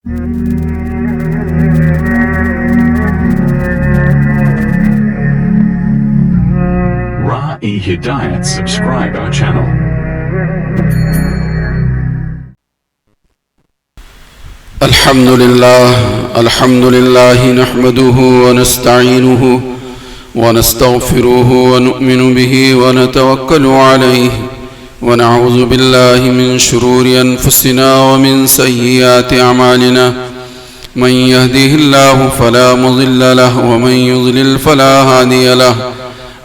Ra'i Hidayat, subscribe our channel. الحمد لله نحمده ونستعينه ونستغفره ونؤمن به ونتوكل عليه ونعوذ بالله من شرور أنفسنا ومن سيئات أعمالنا من يهده الله فلا مضل له ومن يضلل فلا هادي له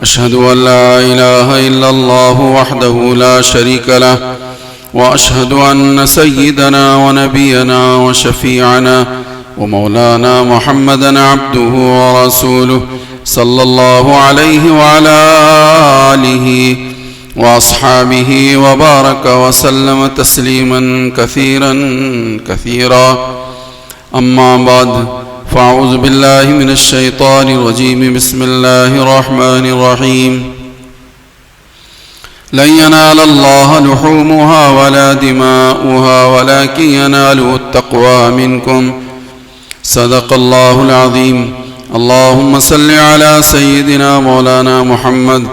أشهد أن لا إله إلا الله وحده لا شريك له وأشهد أن سيدنا ونبينا وشفيعنا ومولانا محمدا عبده ورسوله صلى الله عليه وعلى آله وأصحابه وبارك وسلم تسليما كثيرا أما بعد فأعوذ بالله من الشيطان الرجيم بسم الله الرحمن الرحيم لن ينال الله لحومها ولا دماؤها ولكن يناله التقوى منكم صدق الله العظيم اللهم صل على سيدنا مولانا محمد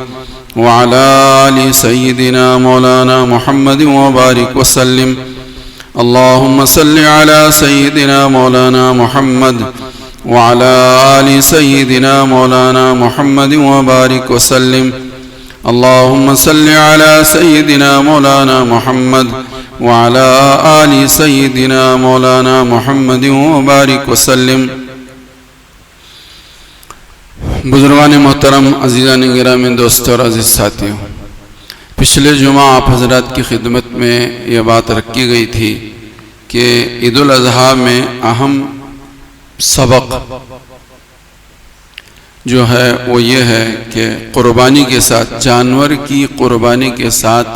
وعلى آل سيدنا مولانا محمد وبارك وسلم اللهم صل على سيدنا مولانا محمد وعلى آل سيدنا مولانا محمد وبارك وسلم اللهم صل على سيدنا مولانا محمد وعلى آل سيدنا مولانا محمد وبارك وسلم بزرگان محترم، عزیزان گرامی، دوستو اور عزیز ساتھیوں، پچھلے جمعہ آپ حضرات کی خدمت میں یہ بات رکھی گئی تھی کہ عید الاضحیٰ میں اہم سبق جو ہے وہ یہ ہے کہ قربانی کے ساتھ، جانور کی قربانی کے ساتھ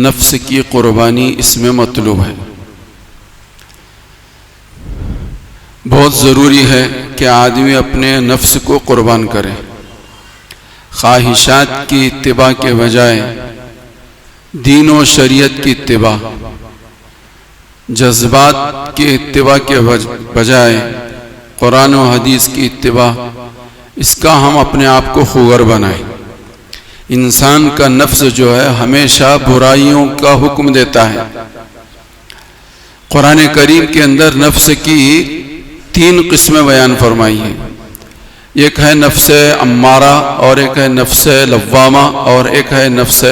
نفس کی قربانی اس میں مطلوب ہے۔ بہت ضروری ہے کہ آدمی اپنے نفس کو قربان کرے، خواہشات کی اتباع کے بجائے دین و شریعت کی اتباع، جذبات کی اتباع کے بجائے قرآن و حدیث کی اتباع، اس کا ہم اپنے آپ کو خوگر بنائیں۔ انسان کا نفس جو ہے ہمیشہ برائیوں کا حکم دیتا ہے۔ قرآن کریم کے اندر نفس کی 3 قسمیں بیان فرمائی ہیں۔ ایک ہے نفس امارہ، اور ایک ہے نفس لوامہ، اور ایک ہے نفس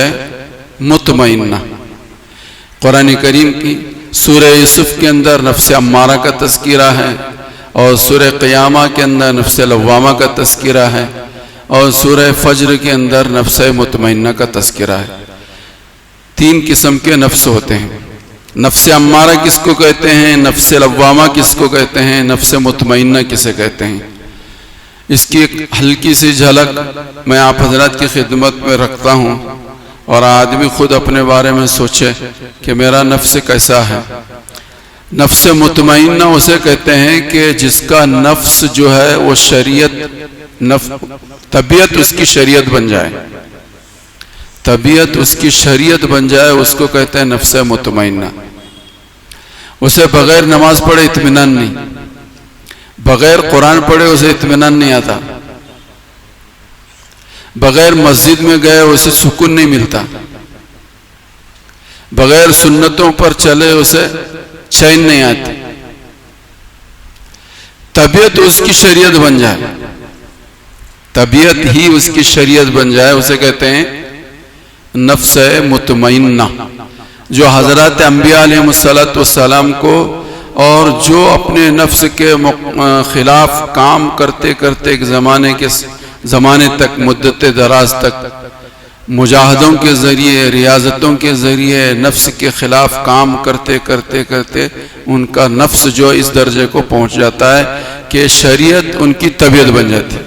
مطمئنہ۔ قرآن کریم کی سورہ یوسف کے اندر نفس امارہ کا تذکرہ ہے، اور سورہ قیامہ کے اندر نفس لوامہ کا تذکرہ ہے، اور سورہ فجر کے اندر نفس مطمئنہ کا تذکرہ ہے۔ 3 قسم کے نفس ہوتے ہیں۔ نفس امارہ کس کو کہتے ہیں، نفس لوامہ کس کو کہتے ہیں، نفس مطمئنہ کسے کہتے ہیں، اس کی ایک ہلکی سی جھلک میں آپ حضرات کی خدمت میں رکھتا ہوں، اور آدمی خود اپنے بارے میں سوچے کہ میرا نفس کیسا ہے۔ نفس مطمئنہ اسے کہتے ہیں کہ جس کا نفس جو ہے وہ طبیعت اس کی شریعت بن جائے، طبیعت اس کی شریعت بن جائے، اس کو کہتے ہیں نفس مطمئنہ۔ اسے بغیر نماز پڑھے اطمینان نہیں، بغیر قرآن پڑھے اسے اطمینان نہیں آتا، بغیر مسجد میں گئے اسے سکون نہیں ملتا، بغیر سنتوں پر چلے اسے چین نہیں آتی۔ طبیعت اس کی شریعت بن جائے، طبیعت ہی اس کی شریعت بن جائے، اسے کہتے ہیں نفس مطمئنہ۔ جو حضرات انبیاء علیہ السلام کو، اور جو اپنے نفس کے خلاف کام کرتے کرتے ایک زمانے تک، مدت دراز تک، مجاہدوں کے ذریعے، ریاضتوں کے ذریعے نفس کے خلاف کام کرتے کرتے ان کا نفس جو اس درجے کو پہنچ جاتا ہے کہ شریعت ان کی طبیعت بن جاتی ہے،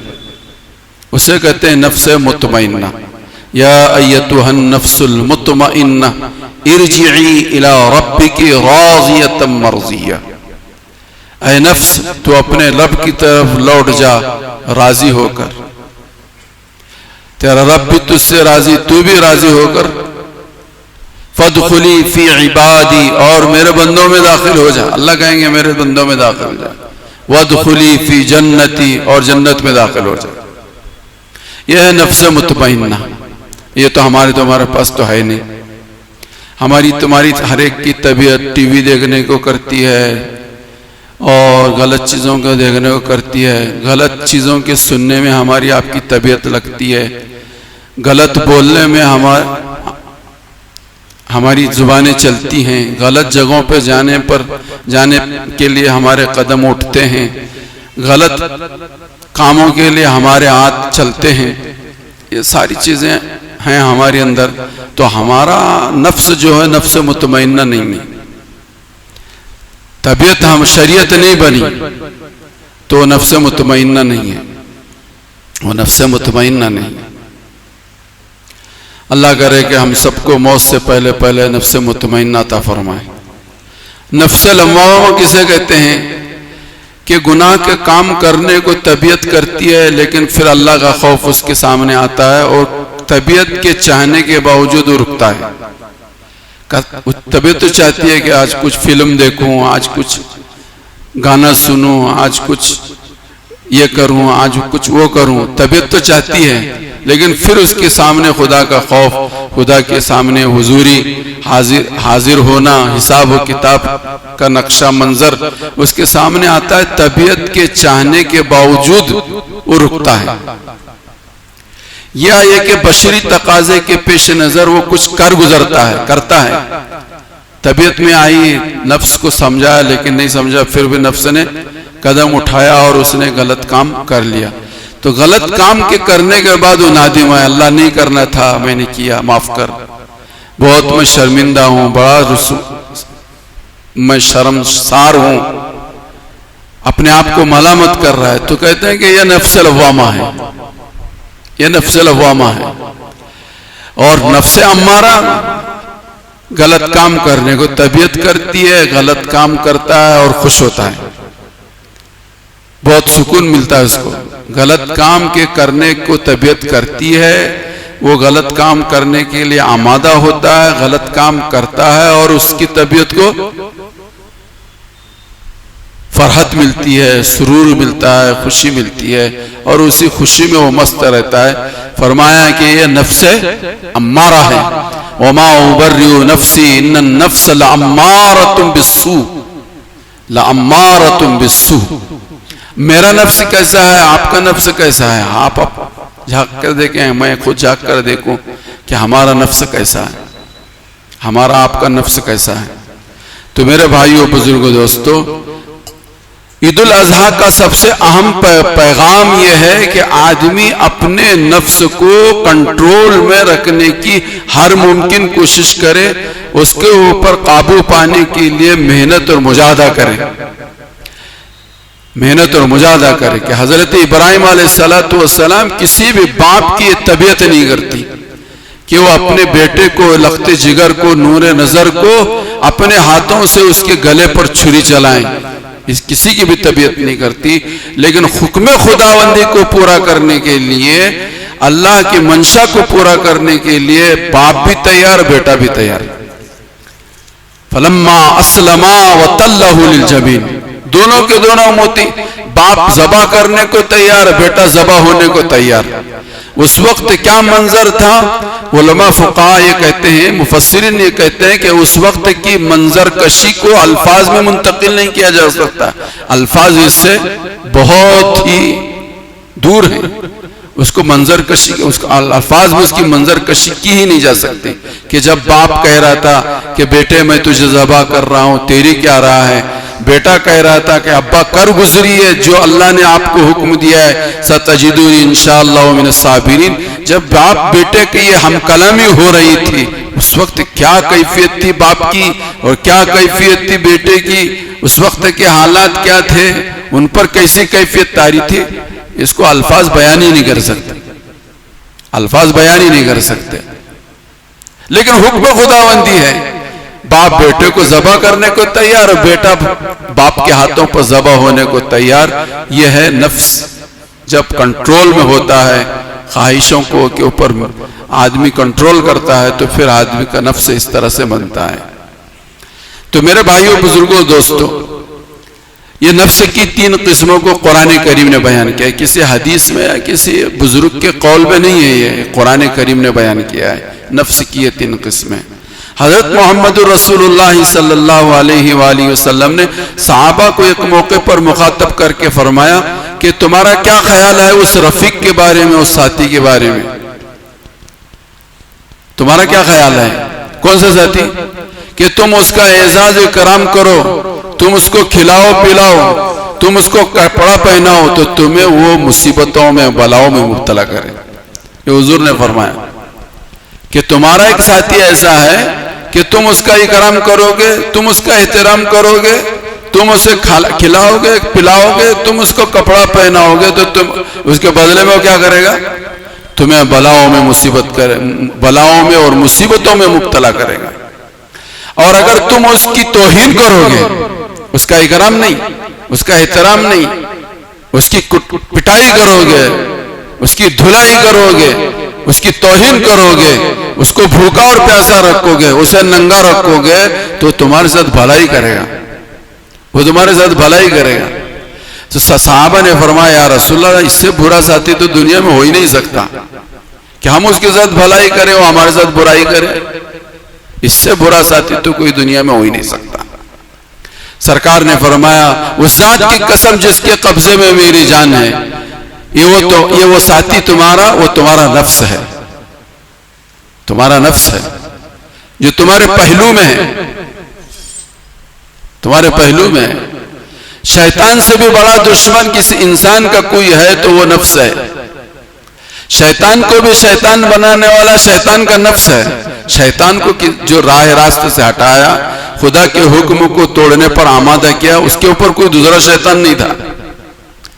اسے کہتے ہیں نفس مطمئنہ۔ یا ایتھا النفس المطمئنہ ارجعی الی ربک راضیۃ مرضیہ، اے نفس تو اپنے رب کی طرف لوٹ جا راضی ہو کر، تیرا رب بھی تجھ سے راضی، تو بھی راضی ہو کر فَادْخُلِي فِي عِبَادِي، اور میرے بندوں میں داخل ہو جا. اللہ کہیں گے میرے بندوں میں داخل ہو جا. وَادْخُلِي فِي جَنَّتِي، اور جنت میں داخل ہو جا. یہ ہے نفس مطمئنہ. یہ تو تمہارے پاس تو ہے نہیں. ہماری تمہاری ہر ایک کی طبیعت ٹی وی دیکھنے کو کرتی ہے، اور غلط چیزوں کو دیکھنے کو کرتی ہے. غلط چیزوں کے سننے میں ہماری آپ کی طبیعت لگتی ہے. غلط بولنے میں ہماری زبانیں چلتی ہیں. غلط جگہوں پہ جانے کے لیے ہمارے قدم اٹھتے ہیں. غلط کاموں کے لیے ہمارے ہاتھ چلتے ہیں. یہ ساری چیزیں ہیں ہمارے اندر. تو ہمارا نفس جو ہے نفس مطمئنہ نہیں ہے. طبیعت ہم شریعت نہیں بنی تو نفس مطمئنہ نہیں ہے. وہ نفس مطمئنہ نہیں ہے. اللہ کرے کہ ہم سب کو موت سے پہلے نفس مطمئنہ عطا فرمائے. نفس لوامہ کسے کہتے ہیں؟ کہ گناہ کے کام کرنے کو طبیعت کرتی ہے، لیکن پھر اللہ کا خوف اس کے سامنے آتا ہے اور طبیعت کے چاہنے کے باوجود وہ رکتا ہے. طبیعت تو چاہتی ہے کہ آج کچھ فلم دیکھوں، آج کچھ گانا سنوں، آج کچھ یہ کروں، آج کچھ وہ کروں. طبیعت تو چاہتی ہے، لیکن پھر اس کے سامنے خدا کا خوف، خدا کے سامنے حضوری حاضر ہونا، حساب و کتاب کا نقشہ منظر اس کے سامنے آتا ہے. طبیعت کے چاہنے کے باوجود وہ رکتا ہے. یا یہ کہ بشری تقاضے کے پیش نظر وہ کچھ کرتا ہے. طبیعت میں آئی، نفس کو سمجھا لیکن نہیں سمجھا، پھر بھی نفس نے قدم اٹھایا اور اس نے غلط کام کر لیا. تو غلط کام کے کرنے کے بعد وہ نادم ہے، اللہ نہیں کرنا تھا، میں نے کیا، معاف کر، بہت میں شرمندہ ہوں، بڑا میں شرمسار ہوں، اپنے آپ کو ملامت کر رہا ہے. تو کہتے ہیں کہ یہ نفس لوامہ ہے. یہ نفس لوامہ ہے. اور نفس امارہ غلط کام کرنے کو طبیعت کرتی ہے، غلط کام کرتا ہے اور خوش ہوتا ہے، بہت سکون ملتا ہے اس کو. غلط کام کے کرنے کو طبیعت کرتی ہے، وہ غلط کام کرنے کے لیے آمادہ ہوتا ہے، غلط کام کرتا ہے اور اس کی طبیعت کو فرحت ملتی ہے، سرور ملتا ہے، خوشی ملتی ہے، اور اسی خوشی میں وہ مست رہتا ہے. فرمایا کہ یہ نفس امارہ ہے. وما ابرئ نفسی ان النفس لامارۃ بالسوء بالسوء. میرا نفس کیسا ہے، آپ کا نفس کیسا ہے؟ آپ جھانک کر دیکھیں، میں خود جھانک کر دیکھوں کہ ہمارا نفس کیسا ہے، ہمارا آپ کا نفس کیسا ہے. تو میرے بھائیوں، بزرگوں، دوستو، عید الاضحیٰ کا سب سے اہم پیغام یہ ہے کہ آدمی اپنے نفس کو کنٹرول میں رکھنے کی ہر ممکن کوشش کرے، اس کے اوپر قابو پانے کے لیے محنت اور مجاہدہ کرے. محنت اور مجاہدہ کرے کہ حضرت ابراہیم علیہ السلام کسی بھی باپ کی طبیعت نہیں کرتی کہ وہ اپنے بیٹے کو، لخت جگر کو، نور نظر کو اپنے ہاتھوں سے اس کے گلے پر چھری چلائیں. کسی کی بھی طبیعت نہیں کرتی. لیکن حکم خداوندی کو پورا کرنے کے لیے، اللہ کی منشا کو پورا کرنے کے لیے باپ بھی تیار، بیٹا بھی تیار. فلما اسلما وتلہ للجبین، دونوں کے دونوں موتی. باپ ذبح کرنے کو تیار، بیٹا ذبح ہونے کو تیار. اس وقت کیا منظر تھا؟ علماء فقہاء یہ کہتے ہیں، مفسرین یہ کہتے ہیں کہ اس وقت کی منظر کشی کو الفاظ میں منتقل نہیں کیا جا سکتا. الفاظ اس سے بہت ہی دور ہیں. اس کو منظر کشی، الفاظ میں اس کی منظر کشی کی ہی نہیں جا سکتی. کہ جب باپ کہہ رہا تھا کہ بیٹے میں تجھے ذبح کر رہا ہوں، تیری کیا راہ ہے؟ بیٹا کہہ رہا تھا کہ ابا کر گزریے جو اللہ نے آپ کو حکم دیا ہے، ستجدونی انشاءاللہ من الصابرین. جب باپ بیٹے کی یہ ہم کلامی ہو رہی تھی، اس وقت کیا کیفیت تھی باپ کی اور کیا کیفیت تھی بیٹے کی، اس وقت کے حالات کیا تھے، ان پر کیسی کیفیت طاری تھی، اس کو الفاظ بیان ہی نہیں کر سکتے. الفاظ بیان ہی نہیں کر سکتے. لیکن حکم خداوندی ہے، باپ بیٹے کو ذبح کرنے کو تیار، بیٹا باپ کے ہاتھوں پر ذبح ہونے کو تیار. یہ ہے نفس جب کنٹرول میں ہوتا ہے، خواہشوں کو کے اوپر آدمی کنٹرول کرتا ہے تو پھر آدمی کا نفس اس طرح سے بنتا ہے۔ تو میرے بھائیوں، بزرگوں، دوستوں، یہ نفس کی 3 قسموں کو قرآن کریم نے بیان کیا ہے۔ کسی حدیث میں یا کسی بزرگ کے قول میں نہیں ہے، یہ قرآن کریم نے بیان کیا ہے نفس کی یہ 3 قسمیں۔ حضرت محمد رسول اللہ صلی اللہ علیہ وآلہ وسلم نے صحابہ کو ایک موقع پر مخاطب کر کے فرمایا کہ تمہارا کیا خیال ہے اس رفیق کے بارے میں، اس ساتھی کے بارے میں؟ تمہارا کیا خیال ہے؟ کون سا ساتھی؟ کہ تم اس کا اعزاز و کرام کرو، تم اس کو کھلاؤ پلاؤ، تم اس کو کپڑا پہناؤ تو تمہیں وہ مصیبتوں میں بلاؤں میں مبتلا کرے۔ یہ حضور نے فرمایا کہ تمہارا ایک ساتھی ایسا ہے کہ تم اس کا اکرام کرو گے، تم اس کا احترام کرو گے، تم اسے کھلاؤ گے پلاؤ گے، تم اس کو کپڑا پہناؤ گے تو تم اس کے بدلے میں وہ کیا کرے گا؟ تمہیں بلاؤں میں اور مصیبتوں میں مبتلا کرے گا۔ اور اگر تم اس کی توہین کرو گے، اس کا اکرام نہیں، اس کا احترام نہیں، اس کی پٹائی کرو گے، اس کی دھلائی کرو گے، اس کی توہین کرو گے، اس کو بھوکا اور پیاسا رکھو گے، اسے ننگا رکھو گے تو تمہارے ساتھ بھلائی کرے گا، وہ تمہارے ساتھ بھلائی کرے گا۔ تو صحابہ نے فرمایا یا رسول اللہ، اس سے برا ساتھی تو دنیا میں ہو ہی نہیں سکتا کہ ہم اس کے ساتھ بھلائی کریں وہ ہمارے ساتھ برائی کرے۔ اس سے برا ساتھی تو کوئی دنیا میں ہو ہی نہیں سکتا۔ سرکار نے فرمایا اس ذات کی قسم جس کے قبضے میں میری جان ہے، یہ وہ ساتھی تمہارا، وہ تمہارا نفس ہے، تمہارا نفس ہے جو تمہارے پہلو میں ہے، تمہارے پہلو میں ہے۔ شیطان سے بھی بڑا دشمن کسی انسان کا کوئی ہے تو وہ نفس ہے۔ شیطان کو بھی شیطان بنانے والا شیطان کا نفس ہے۔ شیطان کو جو راہ راست سے ہٹایا، خدا کے حکم کو توڑنے پر آمادہ کیا، اس کے اوپر کوئی دوسرا شیطان نہیں تھا۔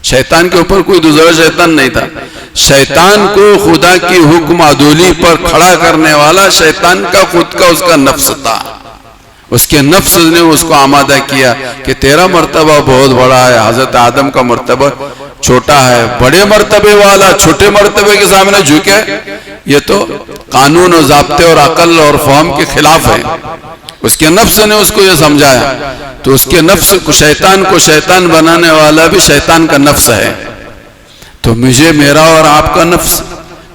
شیطان کے اوپر کوئی دوسرا شیطان نہیں تھا۔ شیطان کو خدا کی حکم عدولی پر کھڑا کرنے والا شیطان کا خود کا اس کا نفس تھا۔ اس کے نفس نے اس کو آمادہ کیا کہ تیرا مرتبہ بہت بڑا ہے، حضرت آدم کا مرتبہ چھوٹا ہے، بڑے مرتبے والا چھوٹے مرتبے کے سامنے جھکے، یہ تو قانون و ضابطے اور عقل اور فہم کے خلاف ہے۔ اس کے نفس نے اس کو یہ سمجھایا، تو اس کے نفس کو شیطان بنانے والا بھی شیطان کا نفس ہے۔ تو مجھے میرا اور آپ کا نفس،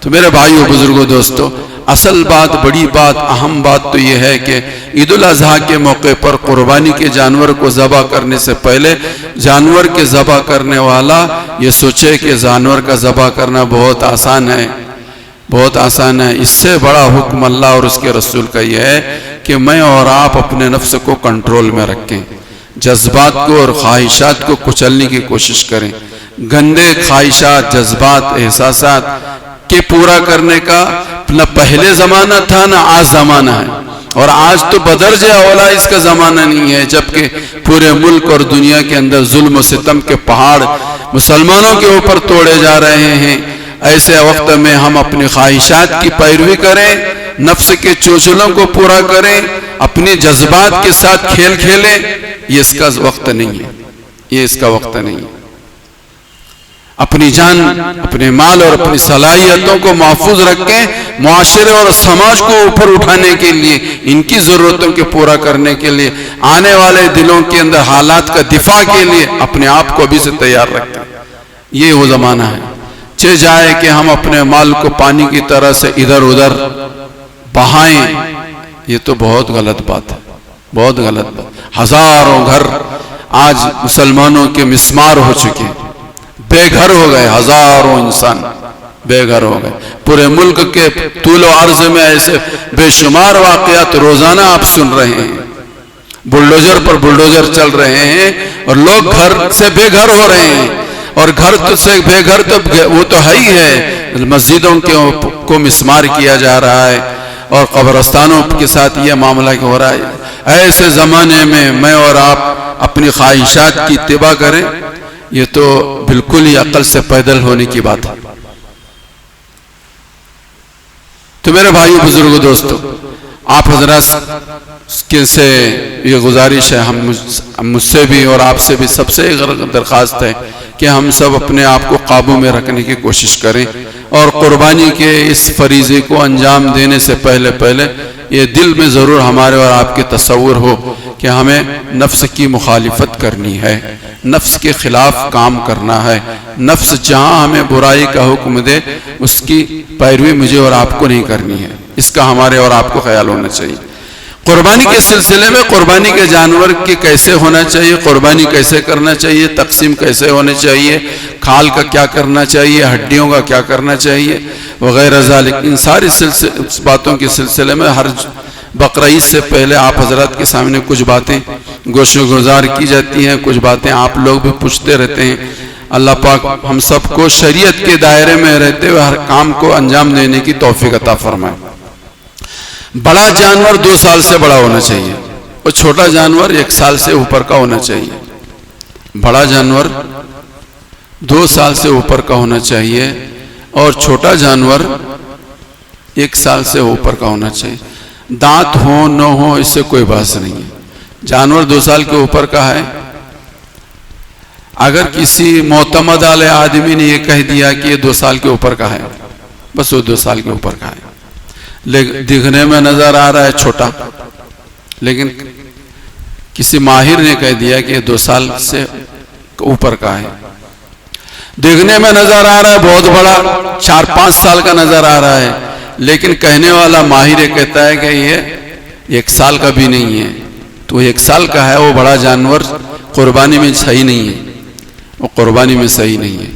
تو میرے بھائیوں بزرگوں دوستوں، اصل بات، بڑی بات، اہم بات تو یہ ہے کہ عید الاضحیٰ کے موقع پر قربانی کے جانور کو ذبح کرنے سے پہلے جانور کے ذبح کرنے والا یہ سوچے کہ جانور کا ذبح کرنا بہت آسان ہے، بہت آسان ہے۔ اس سے بڑا حکم اللہ اور اس کے رسول کا یہ ہے کہ میں اور آپ اپنے نفس کو کنٹرول میں رکھیں، جذبات کو اور خواہشات کو کچلنے کی کوشش کریں۔ گندے خواہشات، جذبات، احساسات کے پورا کرنے کا نہ پہلے زمانہ تھا نہ آج زمانہ ہے، اور آج تو بدرجہ اولا اس کا زمانہ نہیں ہے، جبکہ پورے ملک اور دنیا کے اندر ظلم و ستم کے پہاڑ مسلمانوں کے اوپر توڑے جا رہے ہیں۔ ایسے وقت میں ہم اپنی خواہشات کی پیروی کریں، نفس کے چوچلوں کو پورا کریں، اپنے جذبات کے ساتھ کھیل کھیلیں، یہ اس کا وقت نہیں ہے، یہ اس کا وقت نہیں ہے۔ اپنی جان، اپنے مال اور اپنی صلاحیتوں کو محفوظ رکھیں، معاشرے اور سماج کو اوپر اٹھانے کے لیے، ان کی ضرورتوں کے پورا کرنے کے لیے، آنے والے دنوں کے اندر حالات کا دفاع کے لیے اپنے آپ کو ابھی سے تیار رکھیں۔ یہ وہ زمانہ ہے، چہ جائے کہ ہم اپنے مال کو پانی کی طرح سے ادھر ادھر بہائیں، یہ تو بہت غلط بات ہے، بہت غلط بات۔ ہزاروں گھر آج مسلمانوں کے مسمار ہو چکے، بے گھر ہو گئے، ہزاروں انسان بے گھر ہو گئے۔ پورے ملک کے طول و عرض میں ایسے بے شمار واقعات روزانہ آپ سن رہے ہیں، بلڈوزر پر بلڈوزر چل رہے ہیں اور لوگ گھر سے بے گھر ہو رہے ہیں، اور گھر سے بے گھر تو وہ تو ہے ہی ہے، مسجدوں کو مسمار کیا جا رہا ہے اور قبرستانوں کے ساتھ یہ معاملہ ہو رہا ہے۔ ایسے زمانے میں میں اور آپ اپنی خواہشات کی اتباع کریں، یہ تو بالکل ہی عقل سے پیدل ہونے کی بات ہے۔ تو میرے بھائیو بزرگوں دوستو، آپ حضرات کے سے یہ گزارش ہے، مجھ سے بھی اور آپ سے بھی سب سے درخواست ہے کہ ہم سب اپنے آپ کو قابو میں رکھنے کی کوشش کریں، اور قربانی کے اس فریضے کو انجام دینے سے پہلے یہ دل میں ضرور ہمارے اور آپ کے تصور ہو کہ ہمیں نفس کی مخالفت کرنی ہے، نفس کے خلاف کام کرنا ہے، نفس جہاں ہمیں برائی کا حکم دے اس کی پیروی مجھے اور آپ کو نہیں کرنی ہے، اس کا ہمارے اور آپ کو خیال ہونا چاہیے۔ قربانی کے سلسلے میں قربانی کے جانور کی کیسے ہونا چاہیے، قربانی کیسے کرنا چاہیے، تقسیم کیسے ہونے چاہیے، کھال کا کیا کرنا چاہیے، ہڈیوں کا کیا کرنا چاہیے وغیرہ ذالک، ان ساری باتوں کے سلسلے میں ہر بقرہ عید سے پہلے آپ حضرات کے سامنے کچھ باتیں گوش و گزار کی جاتی ہیں، کچھ باتیں آپ لوگ بھی پوچھتے رہتے ہیں۔ اللہ پاک ہم سب کو شریعت کے دائرے میں رہتے ہوئے ہر کام کو انجام دینے کی توفیق عطا فرمائے۔ بڑا جانور 2 سال سے بڑا ہونا چاہیے اور چھوٹا جانور 1 سال سے اوپر کا ہونا چاہیے۔ بڑا جانور 2 سال سے اوپر کا ہونا چاہیے اور چھوٹا جانور 1 سال سے اوپر کا ہونا چاہیے۔ دانت ہو نہ ہو اس سے کوئی بحث نہیں ہے۔ جانور 2 سال کے اوپر کا ہے، اگر کسی معتمد علیہ آدمی نے یہ کہہ دیا کہ یہ 2 سال کے اوپر کا ہے، بس وہ 2 سال کے اوپر کا ہے، دکھنے میں نظر آ رہا ہے چھوٹا، لیکن کسی ماہر نے کہہ دیا کہ یہ 2 سال سے اوپر کا ہے، دیکھنے میں نظر آ رہا ہے بہت بڑا، 4-5 سال کا نظر آ رہا ہے، لیکن کہنے والا ماہر یہ کہتا ہے کہ یہ 1 سال کا بھی نہیں ہے، تو 1 سال کا ہے، وہ بڑا جانور قربانی میں صحیح نہیں ہے، وہ قربانی میں صحیح نہیں ہے۔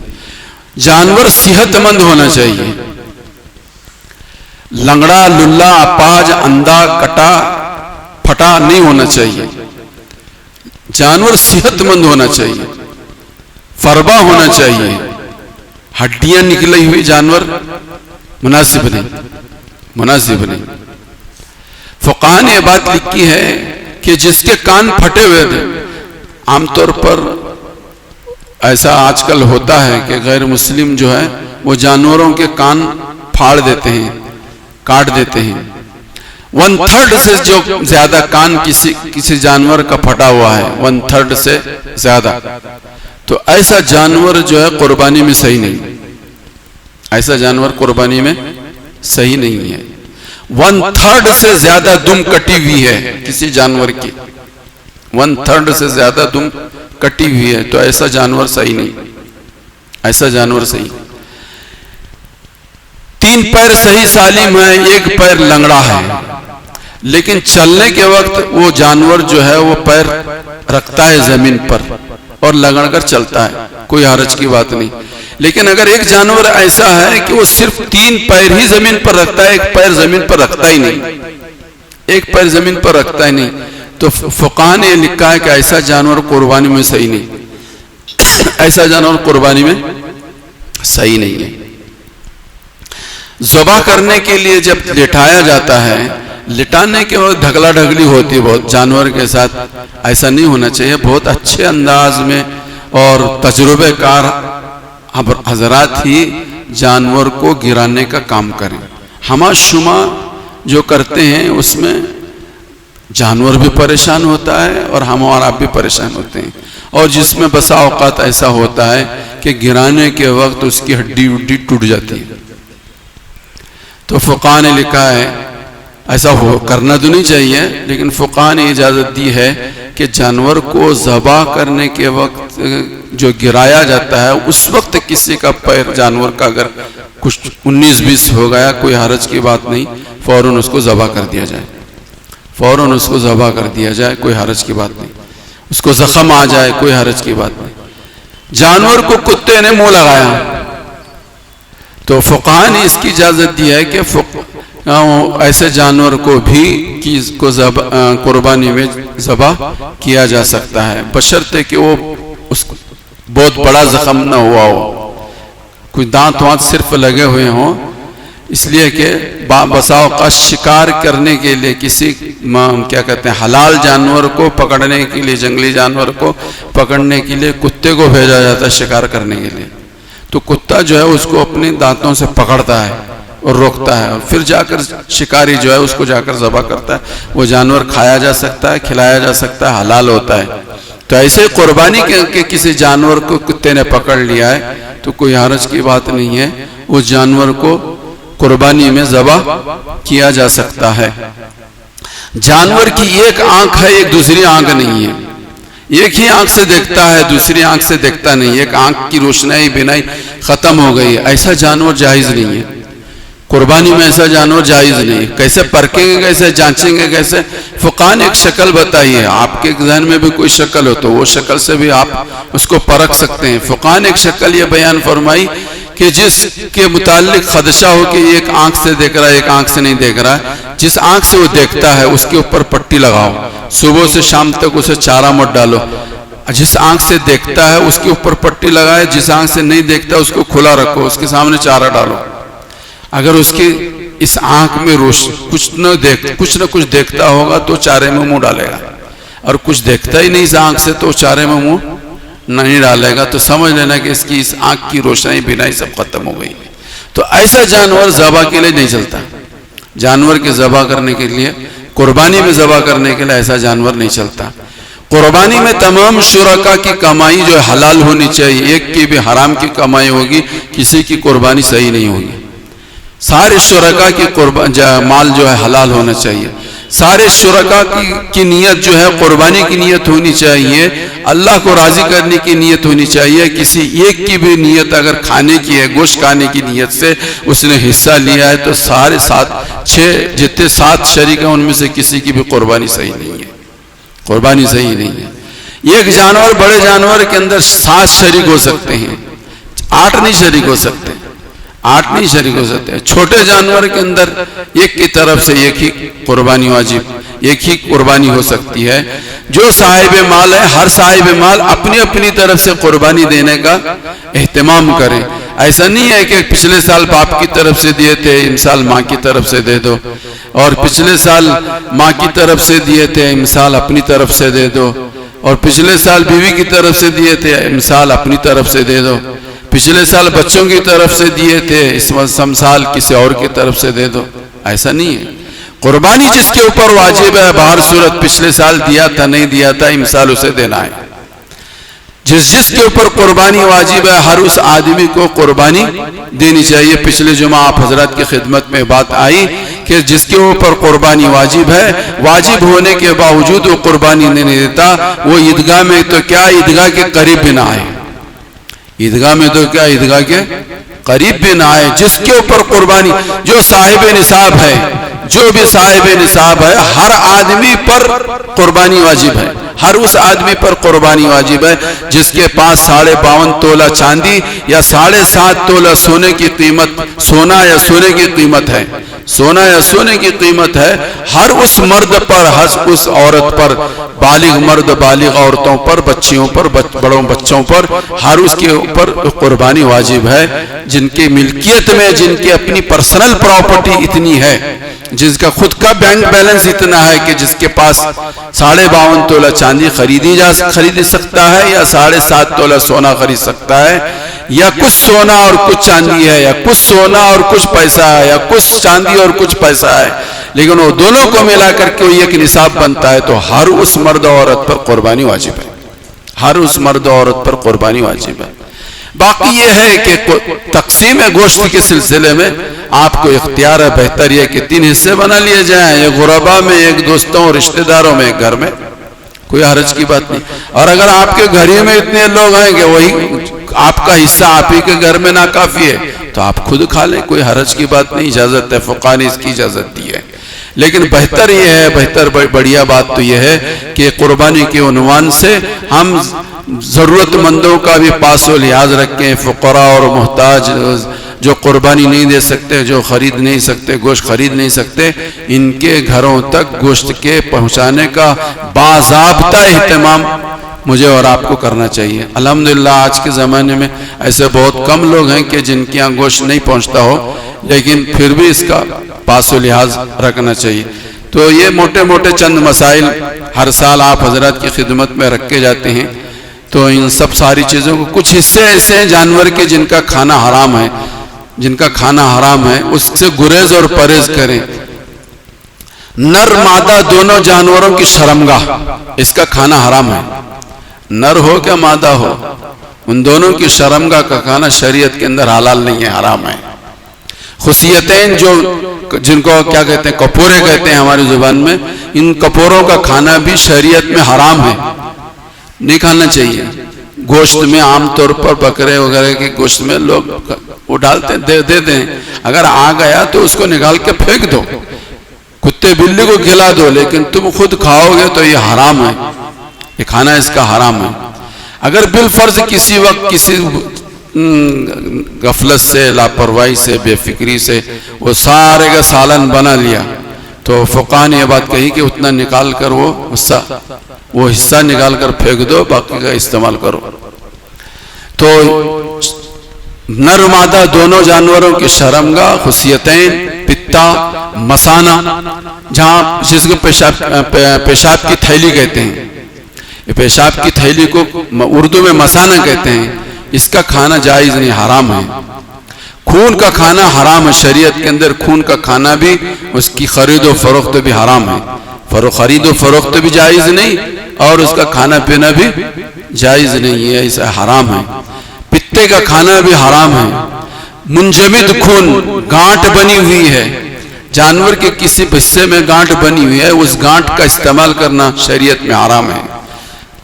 جانور صحت مند ہونا چاہیے، لنگڑا للا اپاج اندھا کٹا پھٹا نہیں ہونا چاہیے، جانور صحت مند ہونا چاہیے، فربا ہونا چاہیے، ہڈیاں نکلی ہوئی جانور مناسب نہیں۔ فقہاء نے یہ بات لکھی ہے کہ جس کے کان پھٹے ہوئے تھے، عام طور پر ایسا آج کل ہوتا ہے کہ غیر مسلم جو ہے وہ جانوروں کے کان پھاڑ دیتے ہیں، کاٹ دیتے ہیں۔ 1/3 سے جو زیادہ کان کسی جانور کا پھٹا ہوا ہے، 1/3 سے زیادہ، تو ایسا جانور جو ہے قربانی میں صحیح نہیں، ایسا جانور قربانی میں صحیح نہیں ہے۔ 1/3 سے زیادہ دم کٹی ہوئی ہے کسی جانور کی، 1/3 سے زیادہ دم کٹی ہوئی ہے، تو ایسا جانور صحیح نہیں، ایسا جانور صحیح۔ 3 پیر صحیح سالم ہے، 1 پیر لنگڑا ہے، لیکن چلنے کے وقت وہ جانور جو ہے وہ پیر رکھتا ہے زمین پر اور لگڑ کر چلتا ہے، کوئی حرج کی بات نہیں۔ لیکن اگر ایک جانور ایسا ہے کہ وہ صرف 3 پیر ہی زمین پر رکھتا ہے، 1 پیر زمین پر رکھتا ہی نہیں، 1 پیر زمین پر رکھتا ہی نہیں، تو فقہاء نے لکھا ہے کہ ایسا جانور قربانی میں صحیح نہیں، ایسا جانور قربانی میں صحیح نہیں ہے۔ ذبح کرنے کے لیے جب لٹایا جاتا ہے، لٹانے کے وقت ڈھگلا ڈھگلی ہوتی ہے بہت جانور کے ساتھ، ایسا نہیں ہونا چاہیے۔ بہت اچھے انداز میں اور تجربے کار حضرات ہی جانور کو گرانے کا کام کریں۔ ہما شما جو کرتے ہیں اس میں جانور بھی پریشان ہوتا ہے اور ہم اور آپ بھی پریشان ہوتے ہیں، اور جس میں بسا اوقات ایسا ہوتا ہے کہ گرانے کے وقت اس کی ہڈی وڈی ٹوٹ جاتی ہے۔ تو فقہاء نے لکھا ہے ایسا کرنا تو نہیں چاہیے، لیکن فقہاء نے اجازت دی ہے کہ جانور کو ذبح کرنے کے وقت جو گرایا جاتا ہے اس وقت کسی کا پیر جانور کا اگر کچھ 19-20 ہو گیا، کوئی حرج کی بات نہیں، فوراً اس کو ذبح کر دیا جائے، فوراً اس کو ذبح کر دیا جائے، کوئی حرج کی بات نہیں۔ اس کو زخم آ جائے، کوئی حرج کی بات نہیں۔ جانور کو کتے نے منہ لگایا تو فقہاء نے اس کی اجازت دی ہے کہ ایسے جانور کو بھی قربانی میں ذبح کیا جا سکتا ہے، بشرطے کہ وہ اس بہت بڑا زخم نہ ہوا ہو، کوئی دانت وانت صرف لگے ہوئے ہوں، اس لیے کہ بسا اوقات شکار کرنے کے لیے کسی کیا کہتے ہیں حلال جانور کو پکڑنے کے لیے، جنگلی جانور کو پکڑنے کے لیے کتے کو بھیجا جاتا ہے شکار کرنے کے لیے، تو کتا جو ہے اس کو اپنے دانتوں سے پکڑتا ہے، اور روکتا ہے، اور پھر جا کر شکاری جو ہے اس کو جا کر ذبح کرتا ہے. وہ جانور کھایا جا سکتا ہے، کھلایا جا سکتا ہے، حلال ہوتا ہے. تو ایسے قربانی کے کسی جانور کو کتے نے پکڑ لیا ہے تو کوئی حرج کی بات نہیں ہے، اس جانور کو قربانی میں ذبح کیا جا سکتا ہے. جانور کی ایک آنکھ ہے، ایک دوسری آنکھ نہیں ہے. ایک ہی آنکھ سے دیکھتا ہے، دوسری آنکھ سے دیکھتا نہیں. ایک آنکھ کی روشنائی بینائی ختم ہو گئی ہے. ایسا جانور جائز نہیں ہے. قربانی میں ایسا جانور جائز نہیں ہے. کیسے پرکھیں گے، کیسے جانچیں گے، کیسے؟ فقہاء نے ایک شکل بتائی ہے. آپ کے ذہن میں بھی کوئی شکل ہو تو وہ شکل سے بھی آپ اس کو پرکھ سکتے ہیں. فقہاء نے ایک شکل یہ بیان فرمائی کہ جس کے متعلق خدشہ ہو کہ ایک آنکھ سے دیکھ رہا ہے، ایک آنکھ سے نہیں دیکھ رہا ہے، جس آنکھ سے وہ دیکھتا ہے اس کے اوپر پٹی لگاؤ، صبح سے شام تک اسے چارہ مت ڈالو. جس آنکھ سے دیکھتا ہے اس کے اوپر پٹی لگائے، جس آنکھ سے نہیں دیکھتا اس کو کھلا رکھو، اس کے سامنے چارہ ڈالو. اگر اس کی اس آنکھ میں کچھ نہ کچھ دیکھتا ہوگا تو چارے میں منہ ڈالے گا، اور کچھ دیکھتا ہی نہیں اس آنکھ سے تو چارے میں منہ نہیں ڈالے گا. تو سمجھ لینا کہ اس کی اس آنکھ کی روشنائی بینائی سب ختم ہو گئی. تو ایسا جانور ذبح کے لیے نہیں چلتا. جانور کے ذبح کرنے کے لیے، قربانی میں ذبح کرنے کے لیے ایسا جانور نہیں چلتا. قربانی میں تمام شرکا کی کمائی جو ہے حلال ہونی چاہیے. ایک کی بھی حرام کی کمائی ہوگی کسی کی قربانی صحیح نہیں ہوگی. سارے شرکا کی مال جو ہے حلال ہونا چاہیے. سارے شرکا کی نیت جو ہے قربانی کی نیت ہونی چاہیے، اللہ کو راضی کرنے کی نیت ہونی چاہیے. کسی ایک کی بھی نیت اگر کھانے کی ہے، گوشت کھانے کی نیت سے اس نے حصہ لیا ہے تو سارے جتنے 7 شریک ہیں ان میں سے کسی کی بھی قربانی صحیح نہیں ہے. قربانی صحیح نہیں ہے. ایک جانور، بڑے جانور کے اندر 7 شریک ہو سکتے ہیں، 8 نہیں شریک ہو سکتے. 8 نہیں شریک ہو سکتے. چھوٹے جانور کے اندر ایک کی طرف سے ایک ہی قربانی واجب، ایک ہی قربانی ہو سکتی ہے. جو صاحب مال ہے، ہر صاحب مال اپنی اپنی طرف سے قربانی دینے کا اہتمام کرے. ایسا نہیں ہے کہ پچھلے سال باپ کی طرف سے دیے تھے ان سال ماں کی طرف سے دے دو، اور پچھلے سال ماں کی طرف سے دیے تھے ان سال اپنی طرف سے دے دو، اور پچھلے سال بیوی کی طرف سے دیے تھے ان سال اپنی طرف سے دے دو، پچھلے سال بچوں کی طرف سے دیے تھے اس سال کسی اور کی طرف سے دے دو. ایسا نہیں ہے. قربانی جس کے اوپر واجب ہے، بہر صورت پچھلے سال دیا تھا نہیں دیا تھا ان سال اسے دینا ہے. جس کے اوپر قربانی واجب ہے ہر اس آدمی کو قربانی دینی چاہیے. پچھلے جمعہ آپ حضرات کی خدمت میں بات آئی کہ جس کے اوپر قربانی واجب ہے، واجب ہونے کے باوجود وہ قربانی نہیں دیتا، وہ عیدگاہ میں تو کیا عیدگاہ کے قریب بھی نہ آئے. عیدگاہ میں تو کیا عیدگاہ کے قریب بھی نہ آئے. جس کے اوپر قربانی، جو صاحب نصاب ہے، جو بھی صاحب نصاب ہے، ہر آدمی پر قربانی واجب ہے. ہر اس آدمی پر قربانی واجب ہے جس کے پاس 52.5 تولہ چاندی یا 7.5 تولہ سونے کی قیمت، سونا یا سونے کی قیمت ہے، سونا یا سونے کی قیمت ہے. ہر اس مرد پر، ہر اس عورت پر، بالغ مرد، بالغ عورتوں پر، بچیوں پر، بڑوں بچوں پر، ہر اس کے اوپر قربانی واجب ہے. جن کی ملکیت میں، جن کی اپنی پرسنل پراپرٹی اتنی ہے، جس کا خود کا بینک بیلنس اتنا ہے کہ جس کے پاس 52.5 تولہ چاندی خرید سکتا ہے، یا 7.5 تولہ سونا خرید سکتا ہے، یا کچھ سونا اور کچھ چاندی ہے، یا کچھ سونا اور کچھ پیسہ ہے، یا کچھ چاندی اور کچھ پیسہ ہے، لیکن وہ دونوں کو ملا کر کے ایک نصاب بنتا ہے. تو ہر اس مرد و عورت پر قربانی واجب ہے. ہر اس مرد و عورت پر قربانی واجب ہے. باقی یہ ہے کہ تقسیم گوشت کے سلسلے میں آپ کو اختیار ہے. بہتر یہ کہ 3 حصے بنا لیے جائیں، ایک غربا میں، ایک دوستوں اور رشتہ داروں میں، ایک گھر میں. کوئی حرج کی بات نہیں. اور اگر آپ کے گھر میں اتنے لوگ ہیں کہ وہی آپ کا حصہ آپ ہی کے گھر میں ناکافی ہے تو آپ خود کھا لیں. کوئی حرج کی بات نہیں، اجازت ہے. فقہاء نے اس کی اجازت دی ہے. لیکن بہتر یہ ہے، بہتر بڑھیا بات تو یہ ہے کہ قربانی کے عنوان سے ہم ضرورت مندوں کا بھی پاس و لحاظ رکھیں. فقراء اور محتاج جو قربانی نہیں دے سکتے، جو خرید نہیں سکتے، گوشت خرید نہیں سکتے، ان کے گھروں تک گوشت کے پہنچانے کا باضابطہ اہتمام مجھے اور آپ کو کرنا چاہیے. الحمدللہ آج کے زمانے میں ایسے بہت کم لوگ ہیں کہ جن کے یہاں گوشت نہیں پہنچتا ہو، لیکن پھر بھی اس کا پاس و لحاظ رکھنا چاہیے. تو یہ موٹے موٹے چند مسائل ہر سال آپ حضرات کی خدمت میں رکھے جاتے ہیں. تو ان سب ساری چیزوں کو، کچھ حصے ایسے ہیں جانور کے جن کا کھانا حرام ہے، جن کا کھانا حرام ہے اس سے گریز اور پرہیز کریں. نر مادہ دونوں جانوروں کی شرمگاہ، اس کا کھانا حرام ہے. نر ہو کہ مادہ ہو، ان دونوں کی شرمگاہ کا کھانا شریعت کے اندر حلال نہیں ہے، حرام ہے. خصیتین جو جن کو کیا کہتے ہیں، کپورے کہتے ہیں ہماری زبان میں، ان کپوروں کا کھانا بھی شریعت میں حرام ہے، نہیں کھانا چاہیے. گوشت میں عام طور پر بکرے وغیرہ کے گوشت میں لوگ وہ ڈالتے ہیں، دے دیں. اگر آ گیا تو اس کو نکال کے پھینک دو، کتے بلی کو کھلا دو، لیکن تم خود کھاؤ گے تو یہ حرام ہے، یہ کھانا اس کا حرام ہے. اگر بالفرض کسی وقت کسی غفلت سے، لاپرواہی سے، بے فکری سے وہ سارے کا سالن بنا لیا تو فقہاء نے یہ بات کہی کہ اتنا نکال کر وہ حصہ نکال کر پھینک دو، باقی کا استعمال کرو. تو نر مادہ دونوں جانوروں کی شرمگاہ، خصیتین، پتا، مسانہ، جہاں جس کو پیشاب کی تھیلی کہتے ہیں، یہ پیشاب کی تھیلی کو اردو میں مسانہ کہتے ہیں، اس کا کھانا جائز نہیں، حرام ہے. خون کا کھانا حرام ہے شریعت کے اندر. خون کا کھانا بھی، اس کی خرید و فروخت بھی حرام ہے. خرید و فروخت بھی جائز نہیں اور اس کا کھانا پینا بھی جائز نہیں ہے، اسے حرام ہے. پتے کا کھانا بھی حرام ہے. منجمد خون، گانٹ بنی ہوئی ہے، جانور کے کسی حصے میں گانٹ بنی ہوئی ہے، اس گانٹ کا استعمال کرنا شریعت میں حرام ہے.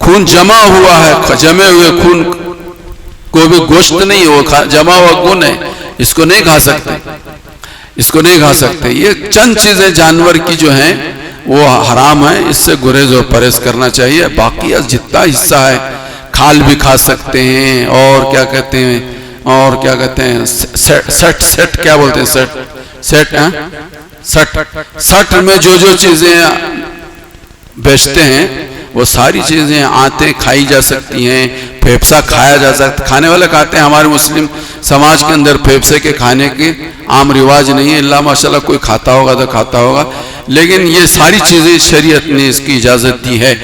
خون جمع ہوا ہے، جمے ہوئے خون کو بھی گوشت نہیں، وہ جمع ہوا خون ہے، اس کو نہیں کھا سکتے، اس کو نہیں کھا سکتے. یہ چند چیزیں جانور کی جو ہیں وہ حرام ہیں، اس سے گریز اور پرہیز کرنا چاہیے. باقی جتنا حصہ ہے کھال بھی کھا سکتے ہیں، اور کیا کہتے ہیں سٹ کیا بولتے ہیں، سٹ میں جو چیزیں بیچتے ہیں وہ ساری چیزیں آتے کھائی جا سکتی ہیں. پھیپسا کھایا جا سکتا، کھانے والے کھاتے ہیں. ہمارے مسلم سماج کے اندر پھیپسے کے کھانے کے عام رواج نہیں ہے، اللہ ماشاءاللہ کوئی کھاتا ہوگا تو کھاتا ہوگا، لیکن یہ ساری چیزیں شریعت نے اس کی اجازت دی ہے.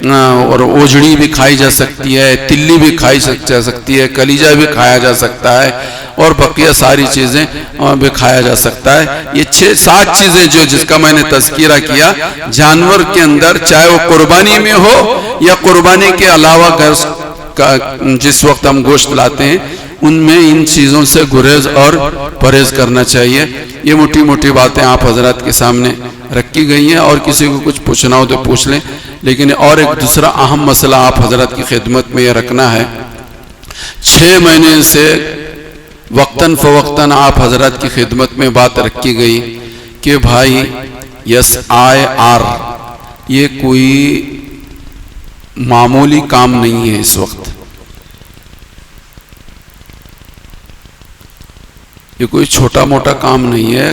اور اوجڑی بھی کھائی جا سکتی ہے، تلی بھی کھائی جا سکتی ہے، کلیجہ بھی کھایا جا سکتا ہے، اور بقیہ ساری چیزیں بھی کھایا جا سکتا ہے. یہ 6-7 چیزیں جس کا میں نے تذکرہ کیا، جانور کے اندر چاہے وہ قربانی میں ہو یا قربانی کے علاوہ جس وقت ہم گوشت لاتے ہیں، ان میں ان چیزوں سے گریز اور پرہیز کرنا چاہیے. یہ موٹی موٹی باتیں آپ حضرات کے سامنے رکھی گئی ہیں، اور کسی کو کچھ پوچھنا ہو تو پوچھ لیں. لیکن اور ایک دوسرا اہم مسئلہ آپ حضرات کی خدمت میں یہ رکھنا ہے. 6 مہینے سے وقتاً فوقتاً آپ حضرات کی خدمت میں بات رکھی گئی کہ بھائی SIR یہ کوئی معمولی کام نہیں ہے. اس وقت یہ کوئی چھوٹا موٹا کام نہیں ہے،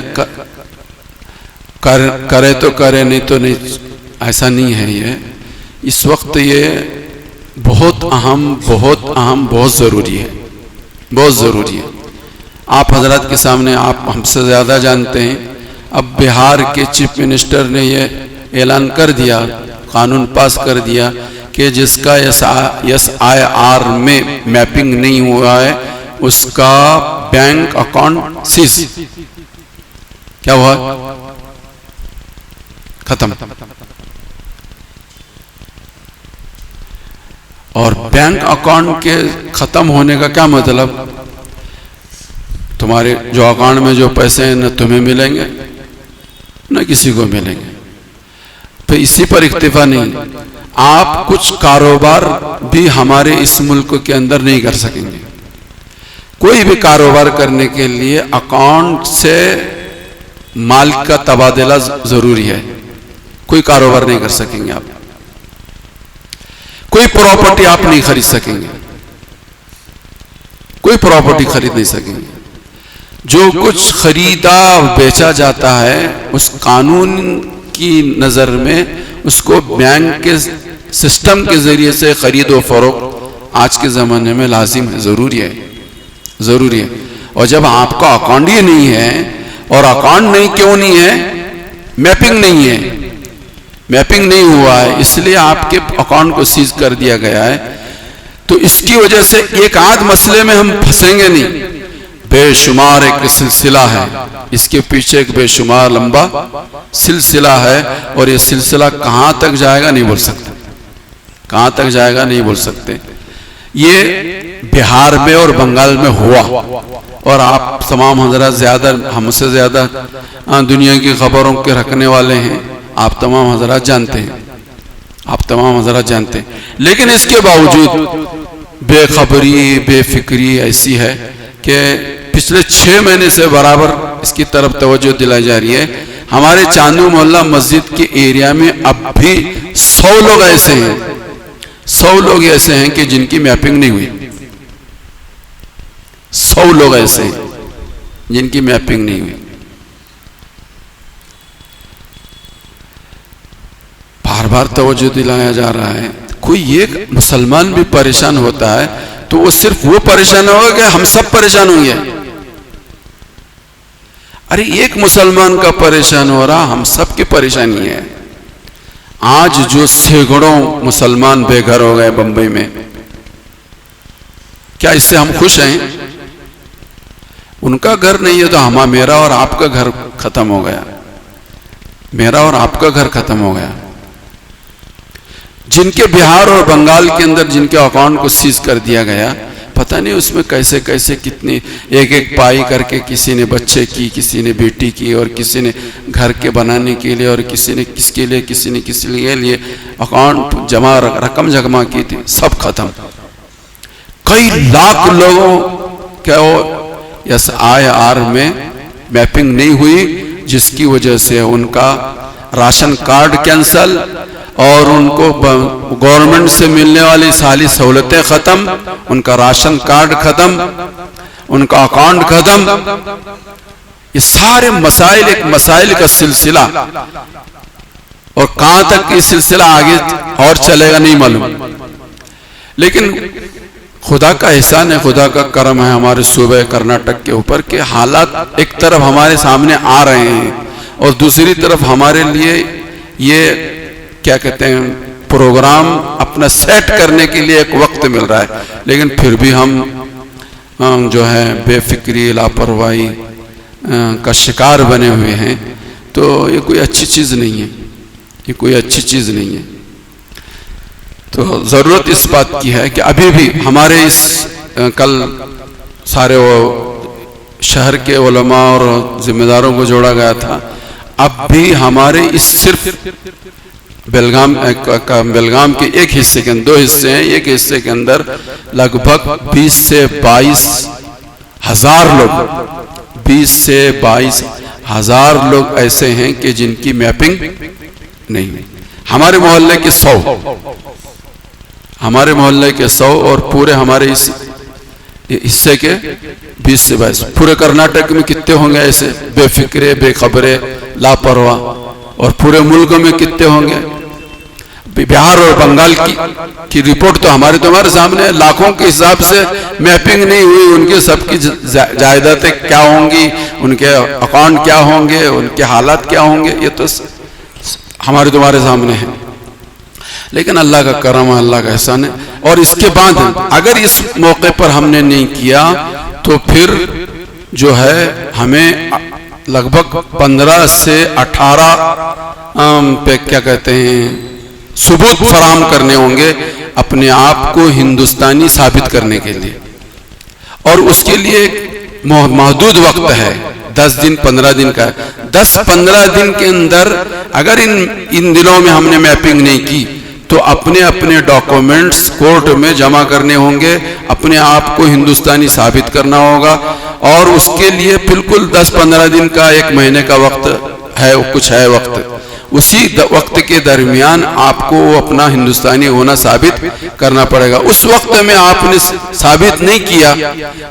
کرے تو کرے، نہیں تو نہیں، ایسا نہیں ہے. یہ اس وقت یہ بہت اہم بہت ضروری ہے، بہت ضروری ہے. آپ حضرات کے سامنے آپ ہم سے زیادہ جانتے ہیں. اب بہار کے چیف منسٹر نے یہ اعلان کر دیا، قانون پاس کر دیا کہ جس کا SIR میں میپنگ نہیں ہوا ہے اس کا بینک اکاؤنٹ سیز. کیا ہوا؟ ختم. اور بینک اکاؤنٹ کے ختم ہونے کا کیا مطلب؟ تمہارے جو اکاؤنٹ میں جو پیسے ہیں نہ تمہیں ملیں گے نہ کسی کو ملیں گے. تو اسی پر اکتفا نہیں، آپ کچھ کاروبار بھی ہمارے اس ملک کے اندر نہیں کر سکیں گے. کوئی بھی کاروبار کرنے کے لیے اکاؤنٹ سے مال کا تبادلہ ضروری ہے. کوئی کاروبار نہیں کر سکیں گے آپ، کوئی پراپرٹی آپ نہیں خرید سکیں گے، کوئی پراپرٹی خرید نہیں سکیں گے. جو کچھ خریدا بیچا جاتا ہے اس قانون کی نظر میں اس کو بینک کے سسٹم کے ذریعے سے خرید و فروخت آج کے زمانے میں لازم ہے، ضروری ہے. اور جب آپ کا اکاؤنٹ ہی نہیں ہے، اور اکاؤنٹ نہیں کیوں نہیں ہے؟ میپنگ نہیں ہے، میپنگ نہیں ہوا ہے، اس لیے آپ کے اکاؤنٹ کو سیز کر دیا گیا ہے. تو اس کی وجہ سے ایک آدھ مسئلے میں ہم پھنسیں گے نہیں، بے شمار ایک سلسلہ ہے، اس کے پیچھے ایک بے شمار لمبا سلسلہ ہے، اور یہ سلسلہ کہاں تک جائے گا نہیں بول سکتے، کہاں تک جائے گا نہیں بول سکتے۔ یہ بہار میں اور بنگال میں ہوا، اور آپ تمام حضرات زیادہ ہم سے زیادہ دنیا کی خبروں کے رکھنے والے ہیں، آپ تمام حضرات جانتے ہیں، آپ تمام حضرات جانتے ہیں۔ لیکن اس کے باوجود بے خبری، بے فکری ایسی ہے کہ پچھلے 6 مہینے سے برابر اس کی طرف توجہ دلائی جا رہی ہے۔ ہمارے چاندو محلہ مسجد کے ایریا میں اب بھی 100 لوگ ایسے ہیں، 100 لوگ ایسے ہیں کہ جن کی میپنگ نہیں ہوئی، 100 لوگ ایسے ہیں جن کی میپنگ نہیں ہوئی۔ بار بار توجہ دلایا جا رہا ہے۔ کوئی ایک مسلمان بھی پریشان ہوتا ہے تو وہ صرف وہ پریشان ہوگا کہ ہم سب پریشان ہوں گے۔ ارے ایک مسلمان کا پریشان ہو رہا، ہم سب کی پریشانی ہے۔ آج جو سینکڑوں مسلمان بے گھر ہو گئے بمبئی میں، کیا اس سے ہم خوش ہیں؟ ان کا گھر نہیں ہے تو میرا اور آپ کا گھر ختم ہو گیا، میرا اور آپ کا گھر ختم ہو گیا۔ جن کے بہار اور بنگال کے اندر جن کے اکاؤنٹ کو سیز کر دیا گیا، پتہ نہیں اس میں کیسے کیسے کتنی ایک ایک پائی کر کے کسی نے بچے کی، کسی نے بیٹی کی، اور کسی نے گھر کے بنانے کے لیے، اور کسی نے کس کے لیے، کسی نے کس لیے اکاؤنٹ جمع رقم جمع کی تھی، سب ختم۔ کئی لاکھ لوگوں کے SIR میں میپنگ نہیں ہوئی، جس کی وجہ سے ان کا راشن کارڈ کینسل، اور ان کو گورنمنٹ سے ملنے والی ساری سہولتیں ختم، ان کا راشن کارڈ ختم، ان کا اکاؤنٹ ختم۔ یہ سارے مسائل ایک مسائل کا سلسلہ، اور کہاں تک یہ سلسلہ آگے اور چلے گا نہیں معلوم۔ لیکن خدا کا احسان ہے، خدا کا کرم ہے ہمارے صوبہ کرناٹک کے اوپر کہ حالات ایک طرف ہمارے سامنے آ رہے ہیں، اور دوسری طرف ہمارے لیے یہ کیا کہتے ہیں پروگرام اپنا سیٹ کرنے کے لیے ایک وقت مل رہا ہے۔ لیکن پھر بھی ہم جو ہے بے فکری، لاپرواہی کا شکار بنے ہوئے ہیں، تو یہ کوئی اچھی چیز نہیں ہے، یہ کوئی اچھی چیز نہیں ہے۔ تو ضرورت اس بات کی ہے کہ ابھی بھی ہمارے اس کل سارے وہ شہر کے علماء اور ذمہ داروں کو جوڑا گیا تھا، اب بھی ہمارے اس صرف بیلگام کے ایک حصے کے اندر، 2 حصے ہیں، ایک حصے کے اندر لگ بھگ 20 سے 22 ہزار لوگ، 20 سے 22 ہزار لوگ ایسے ہیں کہ جن کی میپنگ نہیں ہوئی۔ ہمارے محلے کے 100، ہمارے محلے کے 100، اور پورے ہمارے اس حصے کے 20 سے 22، پورے کرناٹک میں کتنے ہوں گے ایسے بے فکرے، بے خبرے، لاپرواہ، اور پورے ملک میں کتنے ہوں گے؟ بہار اور بنگال کی رپورٹ تو ہمارے سامنے ہے، لاکھوں کے حساب سے میپنگ نہیں ہوئی، ان کے سب کی جائیدادیں کیا ہوں گی، ان کے اکاؤنٹ کیا ہوں گے، ان کے حالات کیا ہوں گے، یہ تو ہمارے سامنے ہے۔ لیکن اللہ کا کرم ہے، اللہ کا احسان ہے۔ اور اس کے بعد اگر اس موقع پر ہم نے نہیں کیا تو پھر جو ہے ہمیں لگ بھگ 15 سے 18 پہ کیا کہتے ہیں ثبوت فراہم کرنے ہوں گے اپنے آپ کو ہندوستانی ثابت کرنے کے لیے، اور اس کے لیے ایک محدود وقت ہے، 10 دن 15 دن کا ہے۔ 10-15 دن کے اندر اگر ان دنوں میں ہم نے میپنگ نہیں کی تو اپنے ڈاکومنٹس کورٹ میں جمع کرنے ہوں گے، اپنے آپ کو ہندوستانی ثابت کرنا ہوگا، اور اس کے لیے بالکل 10-15 دن کا 1 مہینے کا وقت ہے، کچھ ہے وقت۔ اسی وقت کے درمیان آپ کو اپنا ہندوستانی ہونا ثابت کرنا پڑے گا۔ اس وقت میں آپ نے ثابت نہیں کیا،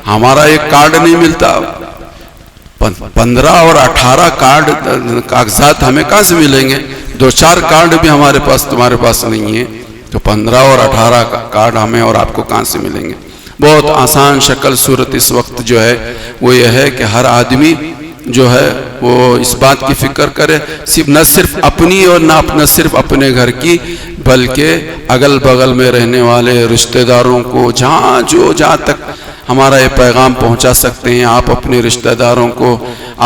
ہمارا ایک کارڈ نہیں ملتا۔ 15 اور 18 کاغذات ہمیں کہاں سے ملیں گے؟ 2-4 کارڈ بھی ہمارے پاس تمہارے پاس نہیں ہے، تو 15 اور 18 کارڈ ہمیں اور آپ کو کہاں سے ملیں گے؟ بہت آسان شکل صورت اس وقت جو ہے وہ یہ ہے کہ ہر آدمی جو ہے وہ اس بات کی فکر کرے نہ صرف اپنی اور نہ صرف اپنے گھر کی، بلکہ اگل بغل میں رہنے والے رشتہ داروں کو جہاں تک ہمارا یہ پیغام پہنچا سکتے ہیں، آپ اپنے رشتہ داروں کو،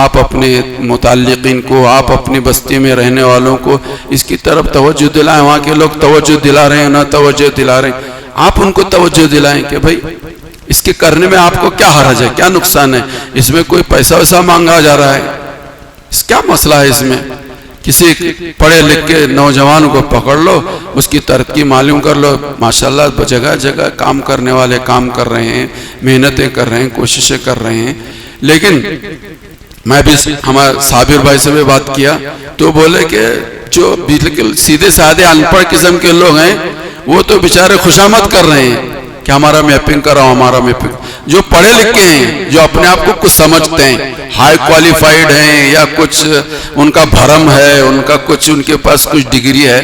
آپ اپنے متعلقین کو، آپ اپنی بستی میں رہنے والوں کو اس کی طرف توجہ دلائیں۔ وہاں کے لوگ توجہ دلا رہے ہیں، نہ توجہ دلا رہے ہیں، آپ ان کو توجہ دلائیں کہ بھائی اس کے کرنے میں آپ کو کیا حرج ہے، کیا نقصان ہے، اس میں کوئی پیسہ ویسا مانگا جا رہا ہے، اس کیا مسئلہ ہے، اس میں کسی پڑھے لکھ کے نوجوان کو پکڑ لو، اس کی ترقی معلوم کر لو۔ ماشاءاللہ جگہ جگہ کام کرنے والے کام کر رہے ہیں، محنتیں کر رہے ہیں، کوششیں کر رہے ہیں، لیکن میں بھی ہمارے صابر بھائی سے بھی بات کیا تو بولے کہ جو بالکل سیدھے سادے ان پڑھ قسم کے لوگ ہیں وہ تو بیچارے خوشامد کر رہے ہیں کہ ہمارا میپنگ کراؤ، ہمارا میپنگ۔ جو پڑھے لکھے ہیں، جو اپنے آپ کو کچھ سمجھتے ہیں، ہائی کوالیفائڈ ہیں یا کچھ ان کا بھرم ہے، ان کا کچھ ان کے پاس کچھ ڈگری ہے،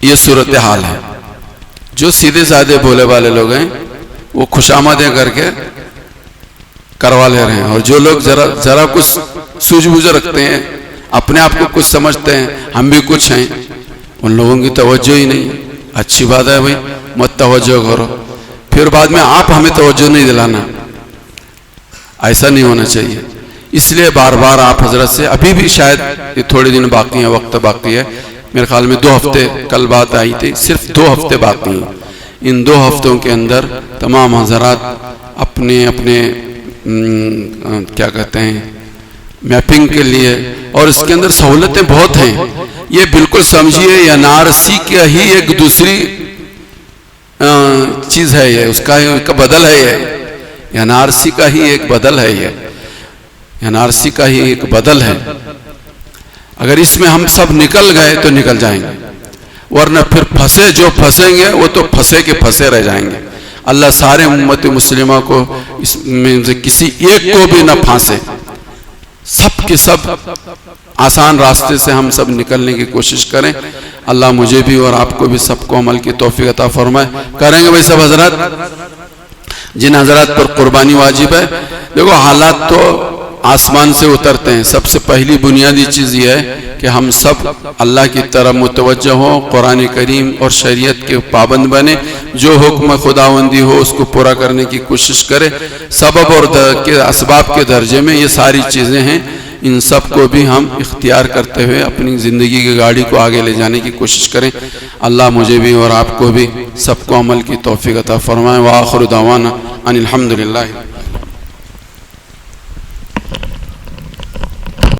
یہ صورتحال ہے۔ جو سیدھے سادے بولے والے لوگ ہیں وہ خوشامدیں کر کے کروا لے رہے ہیں، اور جو لوگ ذرا کچھ سوجھ بوجھ رکھتے ہیں، اپنے آپ کو کچھ سمجھتے ہیں، ہم بھی کچھ ہیں، ان لوگوں کی توجہ ہی نہیں۔ اچھی بات ہے بھائی، مت توجہ کرو، پھر بعد میں آپ ہمیں توجہ نہیں دلانا، ایسا نہیں ہونا چاہیے۔ اس لیے بار بار آپ حضرت سے، ابھی بھی شاید یہ تھوڑے دن باقی ہیں، وقت باقی ہے، میرے خیال میں 2 ہفتے، کل بات آئی تھی، صرف 2 ہفتے باقی ہیں۔ ان 2 ہفتوں کے اندر تمام حضرات اپنے کیا کہتے ہیں میپنگ کے لیے، اور اس کے اندر سہولتیں بہت ہیں، یہ بالکل سمجھیے این آر سی کا ہی ایک دوسری چیز ہے، یہ اس کا بدل ہے، یہ این آر سی کا ہی ایک بدل ہے، یہ این آر سی کا ہی ایک بدل ہے۔ اگر اس میں ہم سب نکل گئے تو نکل جائیں گے، ورنہ پھر جو پھنسیں گے وہ تو پھنسے کے پھنسے رہ جائیں گے۔ اللہ سارے امت مسلمہ کو اس میں سے کسی ایک کو بھی نہ پھانسے، سب کے سب آسان راستے سے ہم سب نکلنے کی کوشش کریں۔ اللہ مجھے بھی اور آپ کو بھی سب کو عمل کی توفیق عطا فرمائے۔ کریں گے بھائی سب حضرات؟ جن حضرات پر قربانی واجب ہے، دیکھو حالات تو آسمان سے اترتے ہیں۔ سب سے پہلی بنیادی چیز یہ ہے کہ ہم سب اللہ کی طرف متوجہ ہوں، قرآن کریم اور شریعت کے پابند بنے، جو حکم خداوندی ہو اس کو پورا کرنے کی کوشش کرے۔ سبب اور اسباب کے درجے میں یہ ساری چیزیں ہیں، ان سب کو بھی ہم اختیار کرتے ہوئے اپنی زندگی کی گاڑی کو آگے لے جانے کی کوشش کریں۔ اللہ مجھے بھی اور آپ کو بھی سب کو عمل کی توفیق عطا فرمائے۔ وآخر دعوانا ان الحمدللہ۔